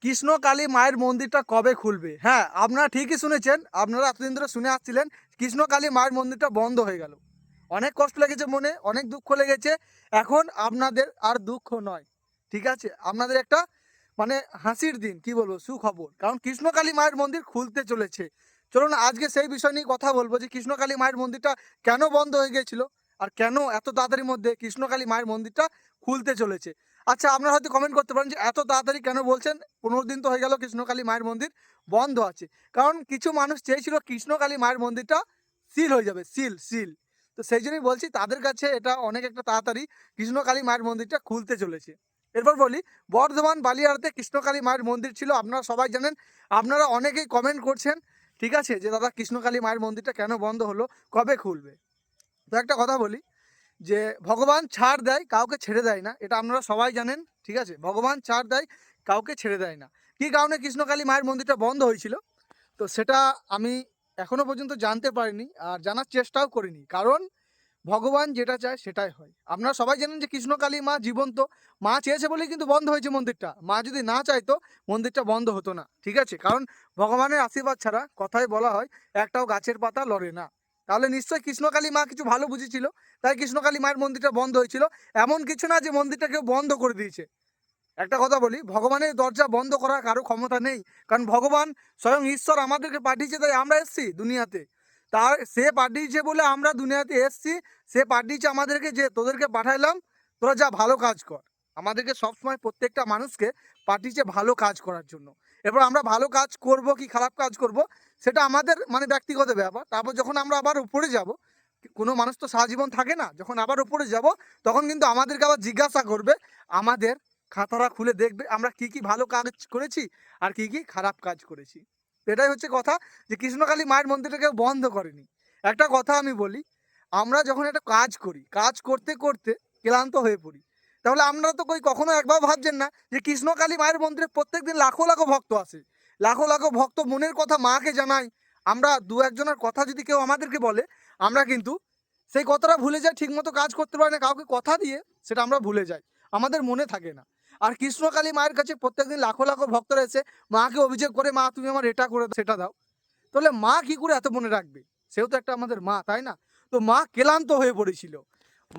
কৃষ্ণকালী মায়ের মন্দিরটা কবে খুলবে? হ্যাঁ, আপনারা ঠিকই শুনেছেন। আপনারা এতদিন ধরে শুনে আসছিলেন কৃষ্ণকালী মায়ের মন্দিরটা বন্ধ হয়ে গেল। অনেক কষ্ট লেগেছে মনে, অনেক দুঃখ লেগেছে। এখন আপনাদের আর দুঃখ নয়। ঠিক আছে? আপনাদের একটা মানে হাসির দিন, কি বলবো, সুখবর। কারণ কৃষ্ণকালী মায়ের মন্দির খুলতে চলেছে। চলুন আজকে সেই বিষয় নিয়ে কথা বলবো যে কৃষ্ণকালী মায়ের মন্দিরটা কেন বন্ধ হয়ে গিয়েছিল? আর কেন এত তাড়াতাড়ির মধ্যে কৃষ্ণকালী মায়ের মন্দিরটা খুলতে চলেছে? আচ্ছা, আপনারা হয়তো কমেন্ট করতে পারেন যে এত তাড়াতাড়ি কেন বলছেন? ১৫ দিন তো হয়ে গেল কৃষ্ণকালী মায়ের মন্দির বন্ধ আছে। কারণ কিছু মানুষ চেয়েছিল কৃষ্ণকালী মায়ের মন্দিরটা সিল হয়ে যাবে, সিল, সিল। তো সেই জন্যই বলছি তাদের কাছে এটা অনেক একটা তাড়াতাড়ি কৃষ্ণকালী মায়ের মন্দিরটা খুলতে চলেছে। এরপর বলি, বর্ধমান বালিয়াড়াতে কৃষ্ণকালী মায়ের মন্দির ছিল, আপনারা সবাই জানেন। আপনারা অনেকেই কমেন্ট করছেন, ঠিক আছে, যে দাদা কৃষ্ণকালী মায়ের মন্দিরটা কেন বন্ধ হলো? কবে খুলবে? তো একটা কথা বলি, যে ভগবান ছাড় দেয়, কাউকে ছেড়ে দেয় না। এটা আপনারা সবাই জানেন, ঠিক আছে? ভগবান ছাড় দেয়, কাউকে ছেড়ে দেয় না। কী কারণে কৃষ্ণকালী মায়ের মন্দিরটা বন্ধ হয়েছিল? তো সেটা আমি এখনো পর্যন্ত জানতে পারিনি, আর জানার চেষ্টাও করিনি। কারণ ভগবান যেটা চায় সেটাই হয়। আপনারা সবাই জানেন যে কৃষ্ণকালী মা জীবন্ত। মা চেয়েছে বলেই কিন্তু বন্ধ হয়েছে মন্দিরটা। মা যদি না চাইতো মন্দিরটা বন্ধ হতো না। ঠিক আছে? কারণ ভগবানের আশীর্বাদ ছাড়া, কথায় বলা হয়, একটাও গাছের পাতা লড়ে না। তাহলে নিশ্চয়ই কৃষ্ণকালী মা কিছু ভালো বুঝেছিল। তাই কৃষ্ণকালী মায়ের মন্দিরটা বন্ধ হয়েছিল। এমন কিছু না যে মন্দিরটা কেউ বন্ধ করে দিয়েছে। একটা কথা বলি, ভগবানের দরজা বন্ধ করার কারো ক্ষমতা নেই। কারণ ভগবান স্বয়ং ঈশ্বর আমাদেরকে পাঠিয়েছে, তাই আমরা এসেছি দুনিয়াতে। তার সে পাঠিয়েছে বলে আমরা দুনিয়াতে এসেছি। সে পাঠিয়েছে আমাদেরকে যে তোদেরকে পাঠাইলাম, তোরা যা ভালো কাজ কর। আমাদেরকে সবসময় প্রত্যেকটা মানুষকে পাঠিয়েছে ভালো কাজ করার জন্য। এবার আমরা ভালো কাজ করব কি খারাপ কাজ করব, সেটা আমাদের মানে ব্যক্তিগত ব্যাপার। তারপর যখন আমরা আবার উপরে যাব, কোনো মানুষ তো সারা জীবন থাকে না, যখন আবার উপরে যাব তখন কিন্তু আমাদেরকে আবার জিজ্ঞাসা করবে, আমাদের খাতাটা খুলে দেখবে আমরা কি কি ভালো কাজ করেছি আর কি কি খারাপ কাজ করেছি। এটাই হচ্ছে কথা, যে কৃষ্ণকালী মায়ের মন্দিরটা কেউ বন্ধ করেনি। একটা কথা আমি বলি, আমরা যখন একটা কাজ করি, কাজ করতে করতে ক্লান্ত হয়ে পড়ি, তাহলে আপনারা তো কখনো একবার ভাবছেন না যে কৃষ্ণকালী মায়ের মন্দিরে প্রত্যেকদিন লাখো লাখো ভক্ত আসে। লাখো লাখো ভক্ত মনের কথা মাকে জানায়। আমরা দু একজনের কথা যদি কেউ আমাদেরকে বলে, আমরা কিন্তু সেই কথাটা ভুলে যাই, ঠিকমতো কাজ করতে পারি না। কাউকে কথা দিয়ে সেটা আমরা ভুলে যাই, আমাদের মনে থাকে না। আর কৃষ্ণকালী মায়ের কাছে প্রত্যেকদিন লাখো লাখো ভক্তরা এসে মাকে অভিযোগ করে, মা তুমি আমার এটা করে দাও, সেটা দাও। তাহলে মা কি করে এত মনে রাখবে? সেও তো একটা আমাদের মা, তাই না? তো মা ক্লান্ত হয়ে পড়েছিল।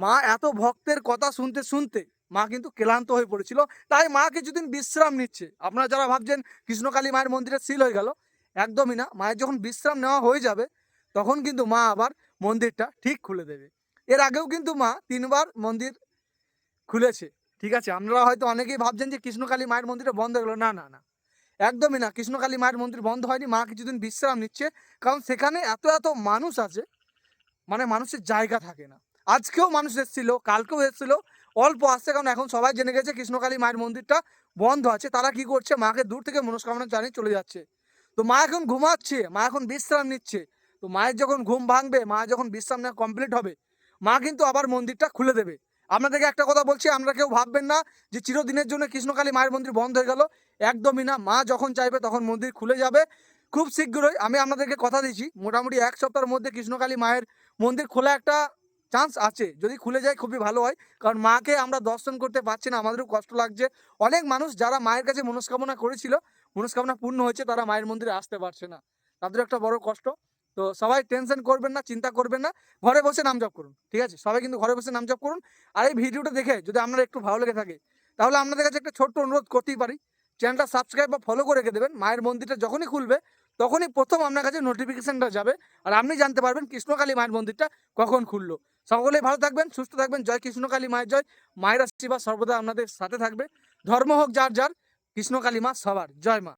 মা এত ভক্তের কথা শুনতে শুনতে মা কিন্তু ক্লান্ত হয়ে পড়েছিল। তাই মা কিছুদিন বিশ্রাম নিচ্ছে। আপনারা যারা ভাবছেন কৃষ্ণকালী মায়ের মন্দিরে সিল হয়ে গেল, একদমই না। মায়ের যখন বিশ্রাম নেওয়া হয়ে যাবে তখন কিন্তু মা আবার মন্দিরটা ঠিক খুলে দেবে। এর আগেও কিন্তু মা ৩ বার মন্দির খুলেছে। ঠিক আছে? আপনারা হয়তো অনেকেই ভাবছেন যে কৃষ্ণকালী মায়ের মন্দিরটা বন্ধ হয়ে গেল। না, না, না। একদমই না। কৃষ্ণকালী মায়ের মন্দির বন্ধ হয়নি। মা কিছুদিন বিশ্রাম নিচ্ছে। কারণ সেখানে এত এত মানুষ আছে, মানে মানুষের জায়গা থাকে না। আজকেও মানুষ এসেছিল, কালকেও এসেছিল। অল্প আসছে, কারণ এখন সবাই জেনে গেছে কৃষ্ণকালী মায়ের মন্দিরটা বন্ধ আছে। তারা কি করছে? মাকে দূর থেকে মনস্কামনা জানিয়ে চলে যাচ্ছে। তো মা এখন ঘুমাচ্ছে, মা এখন বিশ্রাম নিচ্ছে। তো মায়ের যখন ঘুম ভাঙবে, মা যখন বিশ্রাম নেওয়া কমপ্লিট হবে, মা কিন্তু আবার মন্দিরটা খুলে দেবে। আপনাদেরকে একটা কথা বলছি, আপনারা কেউ ভাববেন না যে চিরদিনের জন্য কৃষ্ণকালী মায়ের মন্দির বন্ধ হয়ে গেল। একদমই না। মা যখন চাইবে তখন মন্দির খুলে যাবে। খুব শীঘ্রই আমি আপনাদেরকে কথা দিচ্ছি, মোটামুটি ১ সপ্তাহের মধ্যে কৃষ্ণকালী মায়ের মন্দির খোলা একটা চান্স আছে। যদি খুলে যায় খুবই ভালো হয়। কারণ মাকে আমরা দর্শন করতে পারছি না, আমাদেরও কষ্ট লাগছে। অনেক মানুষ যারা মায়ের কাছে মনস্কামনা করেছিল, মনস্কামনা পূর্ণ হয়েছে, তারা মায়ের মন্দিরে আসতে পারছে না। তাদের একটা বড় কষ্ট। তো সবাই টেনশন করবেন না, চিন্তা করবেন না। ঘরে বসে নাম জপ করুন। ঠিক আছে? সবাই কিন্তু ঘরে বসে নাম জপ করুন। আর এই ভিডিওটা দেখে যদি আপনার একটু ভালো লেগে থাকে, তাহলে আপনাদের কাছে একটা ছোট্ট অনুরোধ করতেই পারি। চ্যানেলটা সাবস্ক্রাইব বা ফলো করে রেখে দেবেন। মায়ের মন্দিরটা যখনই খুলবে তখনই প্রথম আপনার কাছে নোটিফিকেশনটা যাবে। আর আপনি জানতে পারবেন কৃষ্ণকালী মায়ের মন্দিরটা কখন খুললো। সকলেই ভালো থাকবেন, সুস্থ থাকবেন। জয় কৃষ্ণকালী মায়ের জয়। মায়ের আশীর্বাদ সর্বদা আপনাদের সাথে থাকবে। ধর্ম হোক যার যার, কৃষ্ণকালী মা সবার। জয় মা।